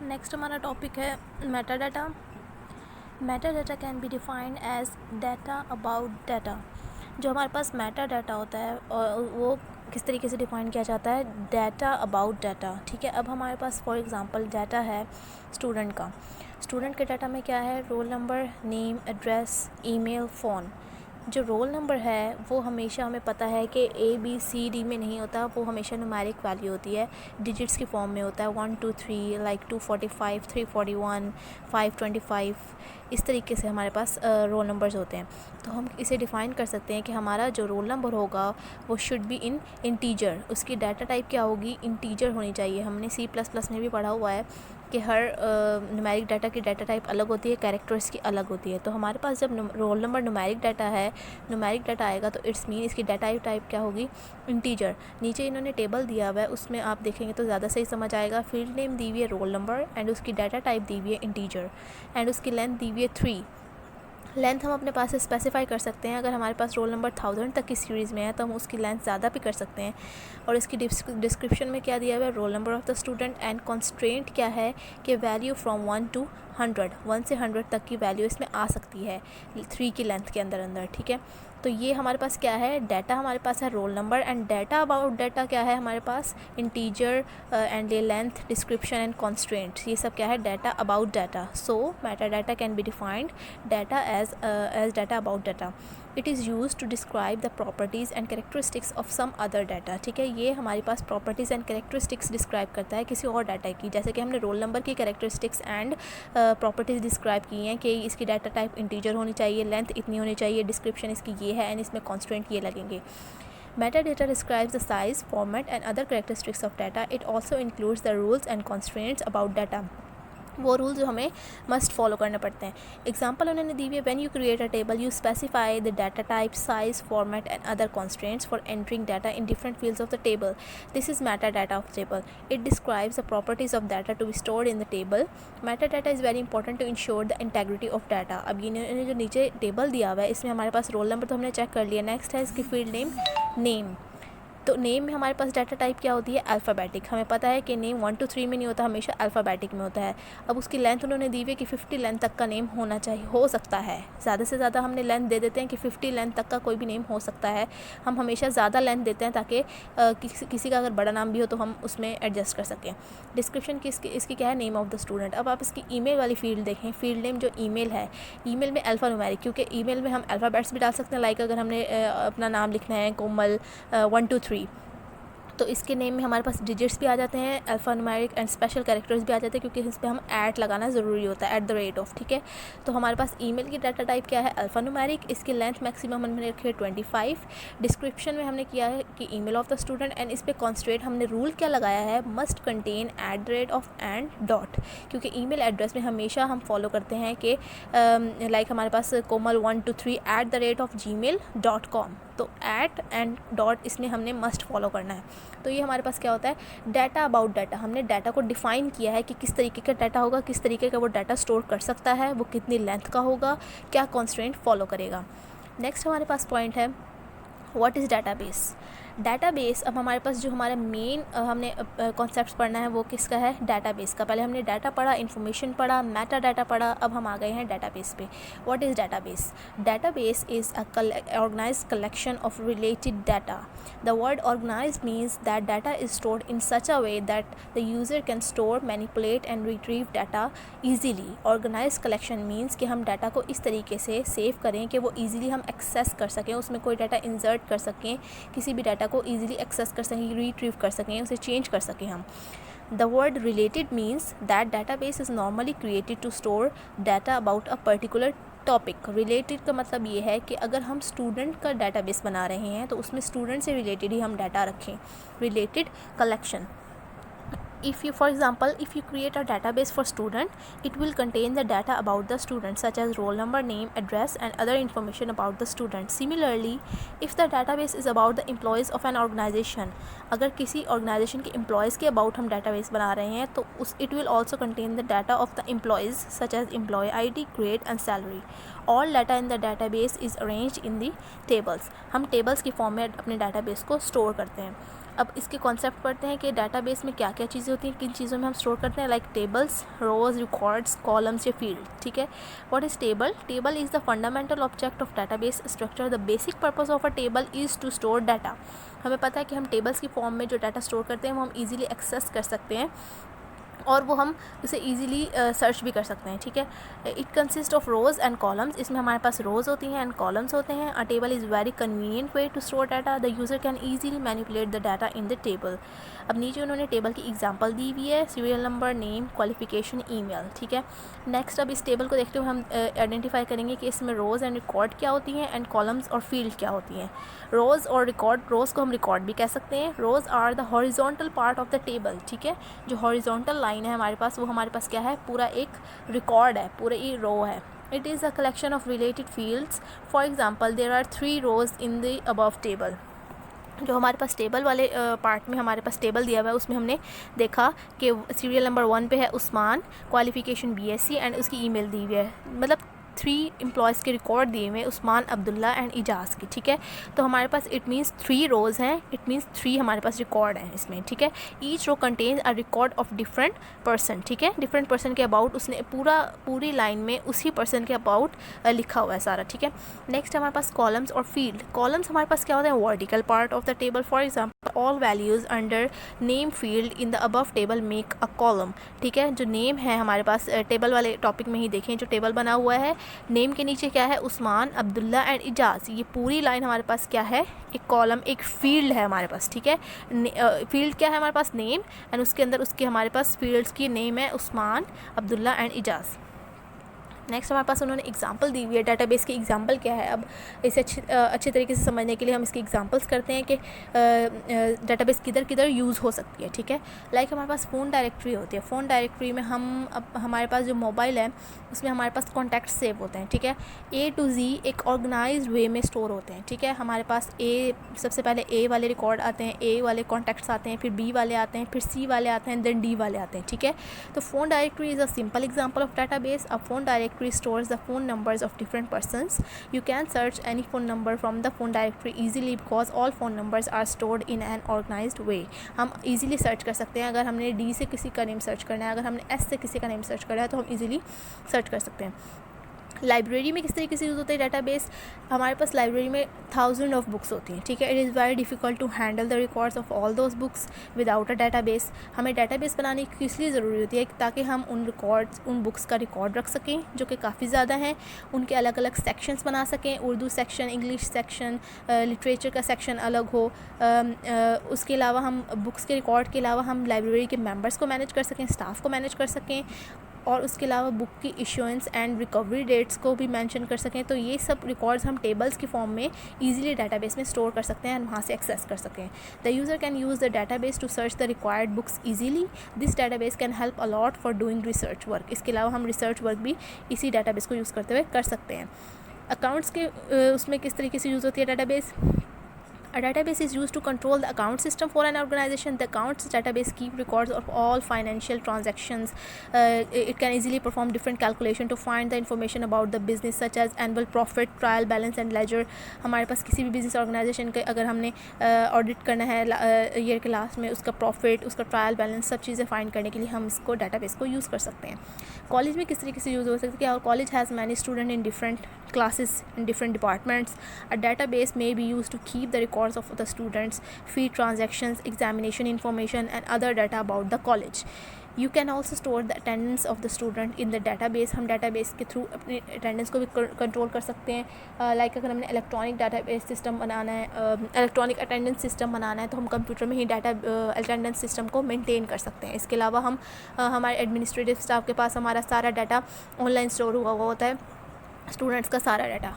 Next हमारा topic है meta data. Meta data can be defined as data about data. जो हमारे पास Meta data होता है और वो किस तरीके से डिफ़ाइन किया जाता है, डाटा अबाउट डाटा। ठीक है, अब हमारे पास फॉर एग्ज़ाम्पल डाटा है स्टूडेंट का। स्टूडेंट के डाटा में क्या है, roll number, name, address, email, phone. जो रोल नंबर है वो हमेशा हमें पता है कि ABCD में नहीं होता, वो हमेशा न्यूमेरिक वैल्यू होती है, डिजिट्स की फॉर्म में होता है, 1 2 3, लाइक 245, 341, 525। इस तरीके से हमारे पास रोल नंबर्स होते हैं। तो हम इसे डिफ़ाइन कर सकते हैं कि हमारा जो रोल नंबर होगा वो शुड बी इन इंटीजर। उसकी डाटा टाइप क्या होगी, इंटीजर होनी चाहिए। हमने C++ में भी पढ़ा हुआ है कि हर न्यूमेरिक डाटा की डाटा टाइप अलग होती है, कैरेक्टर्स की अलग होती है। तो हमारे पास जब रोल नंबर न्यूमेरिक डाटा है, न्यूमेरिक डाटा आएगा तो इट्स मीन इसकी डाटा टाइप क्या होगी, इंटीजर। नीचे इन्होंने टेबल दिया हुआ है, उसमें आप देखेंगे तो ज़्यादा सही समझ आएगा। फील्ड नेम दी हुई है रोल नंबर एंड उसकी डाटा टाइप दी हुई है इंटीजर एंड उसकी लेंथ दी हुई है 3। लेंथ हम अपने पास से स्पेसिफाई कर सकते हैं। अगर हमारे पास रोल नंबर 1000 तक की सीरीज़ में है तो हम उसकी लेंथ ज़्यादा भी कर सकते हैं। और इसकी डिस्क्रिप्शन में क्या दिया हुआ है, roll number of the student and constraint क्या है कि वैल्यू फ्रॉम 1 to 100, 1 से 100 तक की वैल्यू इसमें आ सकती है 3 की लेंथ के अंदर। ठीक है, तो ये हमारे पास क्या है, डाटा हमारे पास है roll number and data about data क्या है हमारे पास, इंटीजर एंड ये लेंथ, डिस्क्रिप्शन एंड कॉन्स्ट्रेंट्स, ये सब क्या है, data about data. So Meta data can be defined data as data about data. It is used to describe the properties and characteristics of some other data. ठीक है, ये हमारे पास properties and characteristics describe करता है किसी और data की। जैसे कि हमने रोल नंबर की characteristics and properties describe की हैं कि इसकी डाटा टाइप इंटीजर होनी चाहिए, लेंथ इतनी होनी चाहिए, डिस्क्रिप्शन इसकी ये है एंड इसमें कॉन्स्टेंट ये लगेंगे। Metadata describes the size, format and other characteristics of data. It also includes the rules and constraints about data. वो रूल जो हमें मस्ट फॉलो करने पड़ते हैं। एग्जाम्पल उन्होंने दी हुई है, when you create a table you specify the data type, size, format and other constraints for entering data in different fields of the table. This is meta data of table. It describes the properties of data to be stored in the table. Meta data is very important to ensure the integrity of data. अब इन्होंने जो नीचे table दिया हुआ है इसमें हमारे पास roll number तो हमने चेक कर लिया। नेक्स्ट है इसकी फील्ड नेम, नेम। तो नेम में हमारे पास डाटा टाइप क्या होती है, अल्फ़ाबेटिक। हमें पता है कि नेम 1 to 3 में नहीं होता, हमेशा अल्फ़ाबेटिक में होता है। अब उसकी लेंथ उन्होंने दी हुई है कि 50 लेंथ तक का नेम होना चाहिए, हो सकता है। ज़्यादा से ज़्यादा हमने लेंथ दे देते हैं कि 50 लेंथ तक का कोई भी नेम हो सकता है। हम हमेशा ज़्यादा लेंथ देते हैं ताकि किसी का अगर बड़ा नाम भी हो तो हम उसमें एडजस्ट कर सकें। डिस्क्रिप्शन की इसकी क्या है, नेम ऑफ़ द स्टूडेंट। अब आप इसकी ईमेल वाली फील्ड देखें, फील्ड नेम जो ईमेल है, ईमेल में अल्फ़ा न्यूमेरिक, क्योंकि ईमेल में हम अल्फ़ाबेट्स भी डाल सकते हैं। लाइक अगर हमने अपना नाम लिखना है कोमल 1 2 3, तो इसके नेम में हमारे पास डिजिट्स भी आ जाते हैं, alpha numeric and special characters भी आ जाते हैं, क्योंकि इस पर हम ऐट लगाना ज़रूरी होता है, @। ठीक है, तो हमारे पास ईमेल की डाटा टाइप क्या है, अल्फ़ा न्यूमेरिक। इसकी लेंथ मैक्सिमम हमने रखी है 25। डिस्क्रिप्शन में हमने किया है कि email of the student and इस पर कॉन्स्ट्रेंट हमने रूल क्या लगाया है, मस्ट कंटेन @ एंड डॉट, क्योंकि ईमेल एड्रेस में हमेशा हम फॉलो करते हैं कि लाइक हमारे पास कोमल 1 2 3 @gmail.com, तो ऐट एंड डॉट इसमें हमने मस्ट फॉलो करना है। तो ये हमारे पास क्या होता है, डाटा अबाउट डाटा। हमने डाटा को डिफ़ाइन किया है कि किस तरीके का डाटा होगा, किस तरीके का वो डाटा स्टोर कर सकता है, वो कितनी लेंथ का होगा, क्या कॉन्स्ट्रेंट फॉलो करेगा। नेक्स्ट हमारे पास पॉइंट है, व्हाट इज़ डाटाबेस। डाटाबेस, अब हमारे पास जो हमारा मेन हमने कॉन्सेप्ट्स पढ़ना है वो किसका है, डाटाबेस का। पहले हमने डाटा पढ़ा, इन्फॉर्मेशन पढ़ा, मेटा डाटा पढ़ा, अब हम आ गए हैं डाटाबेस पे। What is database. Database is a organized collection of related data. The word organized means that data is stored in such a way that the user can store, manipulate and retrieve data easily. Organized collection means कि हम data को इस तरीके से save करें कि वो easily हम एक्सेस कर सकें, उसमें कोई डाटा इंसर्ट कर सकें, किसी भी डाटा को ईजिली एक्सेस कर सकें, रिट्रीव कर सकें, उसे चेंज कर सकें हम। The word related means that database is normally created to store data about a particular topic. Related का मतलब ये है कि अगर हम स्टूडेंट का डाटाबेस बना रहे हैं तो उसमें स्टूडेंट से रिलेटेड ही हम डाटा रखें, related collection. If you, for example, if you create a database for student, it will contain the data about the student such as roll number, name, address and other information about the student. Similarly, if the database is about the employees of an organization, अगर किसी organization के employees के about हम database बना रहे हैं तो it will also contain the data of the employees such as employee ID, grade and salary. All data in the database is arranged in the tables. हम tables की form में अपने database को store करते हैं। अब इसके कॉन्सेप्ट पढ़ते हैं कि डेटाबेस में क्या क्या चीज़ें होती हैं, किन चीज़ों में हम स्टोर करते हैं, like tables, rows, records, columns या फील्ड। ठीक है, what is table? Table is the fundamental object of database structure. The basic purpose of a table is to store data. हमें पता है कि हम टेबल्स की फॉर्म में जो डाटा स्टोर करते हैं वो हम ईजिली एक्सेस कर सकते हैं और वो हम उसे ईजिली सर्च भी कर सकते हैं। ठीक है, it consist of rows and columns. इसमें हमारे पास रोज़ होती हैं एंड कॉलम्स होते हैं। A table is very convenient way to store data. The user can easily manipulate the data in the table. अब नीचे उन्होंने टेबल की एग्जांपल दी हुई है, serial number, name, qualification, email. ठीक है, नेक्स्ट अब इस टेबल को देखते हुए हम आइडेंटिफाई करेंगे कि इसमें रोज़ एंड रिकॉर्ड क्या होती हैं एंड कॉलम्स और फील्ड क्या होती हैं। रोज़ और रिकॉर्ड, रोज़ को हम रिकॉर्ड भी कह सकते हैं। Rows are the horizontal part of the table. ठीक है, जो हॉरिजॉन्टल लाइन है हमारे पास, वो हमारे पास क्या है, पूरा एक रिकॉर्ड है, पूरा ये रो है। It is a collection of related fields. For example there are 3 rows in the above table. जो हमारे पास टेबल वाले पार्ट में हमारे पास टेबल दिया हुआ है, उसमें हमने देखा कि सीरियल नंबर 1 पे है उस्मान, क्वालिफ़िकेशन BSc एंड उसकी ईमेल दी हुई है। मतलब 3 एम्प्लॉयज़ के रिकॉर्ड दिए हुए, उस्मान, अब्दुल्ला एंड इजाज़ की। ठीक है, तो हमारे पास इट मीन्स 3 रोज़ हैं, इट मीन्स 3 हमारे पास रिकॉर्ड हैं इसमें। ठीक है, each row contains a record of different person. ठीक है, डिफरेंट पर्सन के अबाउट उसने पूरी लाइन में उसी पर्सन के अबाउट लिखा हुआ है सारा। ठीक है, नेक्स्ट हमारे पास कॉलम्स और फील्ड। कॉलम्स हमारे पास क्या होता है, vertical part of the table. For example all values under name field in the above table make a column. ठीक है, जो नेम है हमारे पास टेबल वाले टॉपिक में ही देखें, जो टेबल बना हुआ है, नेम के नीचे क्या है, उस्मान, अब्दुल्ला एंड इजाज़। ये पूरी लाइन हमारे पास क्या है, एक कॉलम, एक फील्ड है हमारे पास। ठीक है, फील्ड क्या है हमारे पास, नेम, एंड उसके अंदर उसके हमारे पास फील्ड्स की नेम है उस्मान, अब्दुल्ला एंड इजाज़। नेक्स्ट हमारे पास उन्होंने एग्जांपल दी हुई है। डाटाबेस की एग्जांपल क्या है, अब इसे अच्छे तरीके से समझने के लिए हम इसकी एग्जांपल्स करते हैं कि डाटाबेस किधर किधर यूज़ हो सकती है। ठीक है, लाइक हमारे पास फ़ोन डायरेक्टरी होती है। फ़ोन डायरेक्टरी में हम अब हमारे पास जो मोबाइल है उसमें हमारे पास कॉन्टैक्ट सेव होते हैं। ठीक है, A to Z एक ऑर्गेनाइज्ड वे में स्टोर होते हैं। ठीक है, हमारे पास सबसे पहले A वाले रिकॉर्ड आते हैं, A वाले कॉन्टैक्ट्स आते हैं, फिर B वाले आते हैं, फिर C वाले आते हैं, देन D वाले आते हैं। ठीक है, तो phone directory is a simple example of database. अब phone directory stores the phone numbers of different persons. You can search any phone number from the phone directory easily because all phone numbers are stored in an organized way. हम easily search कर सकते हैं। अगर हमने D से किसी का name search करना है, अगर हमने S से किसी का नेम सर्च करना है, तो हम easily सर्च कर सकते हैं। लाइब्रेरी में किस तरीके से यूज़ होता है डाटाबेस, हमारे पास लाइब्रेरी में 1000 ऑफ बुक्स होती हैं। ठीक है, it is very difficult to handle the records of all those books without a database. हमें डाटाबेस बनाने की इसलिए ज़रूरी होती है ताकि हम उन बुक्स का रिकॉर्ड रख सकें जो कि काफ़ी ज़्यादा हैं, उनके अलग अलग सेक्शंस बना सकें, Urdu section, English section, literature का सेक्शन अलग हो। उसके अलावा हम बुक्स के रिकॉर्ड के अलावा हम लाइब्रेरी के मेम्बर्स को मैनेज कर सकें, स्टाफ को मैनेज कर सकें, और उसके अलावा बुक की इशुएंस एंड रिकवरी डेट्स को भी मेंशन कर सकें। तो ये सब रिकॉर्ड्स हम टेबल्स की फॉर्म में इजीली डाटाबेस में स्टोर कर सकते हैं और वहाँ से एक्सेस कर सकें। The user can use the database to search the required books easily. This database can help a lot for doing research work. इसके अलावा हम रिसर्च वर्क भी इसी डाटाबेस को यूज़ करते हुए कर सकते हैं। अकाउंट्स के उसमें किस तरीके से यूज़ होती है database. A database is used to control the account system for an organization. The accounts database keep records of all financial transactions. It can easily perform different calculation to find the information about the business such as annual profit, trial balance and ledger. हमारे पास किसी भी business organisation के अगर हमने audit करना है year के last में, उसका प्रॉफिट, उसका ट्रायल बैलेंस, सब चीज़ें फाइंड करने के लिए हम इसको डाटाबेस को यूज़ कर सकते हैं। कॉलेज में किस तरीके से यूज़ हो सकता है, और college has many student in different classes in different departments. A database may be used to keep the records of the students, fee transactions, examination information and other data about the college. You can also store the attendance of the student in the database. हम database के through अपनी attendance को भी control कर सकते हैं। Like अगर हमने इलेक्ट्रॉनिक डाटाबेस सिस्टम बनाना है, इलेक्ट्रॉनिक अटेंडेंस सिस्टम बनाना है, तो हम कंप्यूटर में ही डाटा अटेंडेंस सिस्टम को मेंटेन कर सकते हैं। इसके अलावा हम हमारे एडमिनिस्ट्रेटिव स्टाफ के पास हमारा सारा डाटा ऑनलाइन स्टोर हुआ होता है, स्टूडेंट्स का सारा डाटा।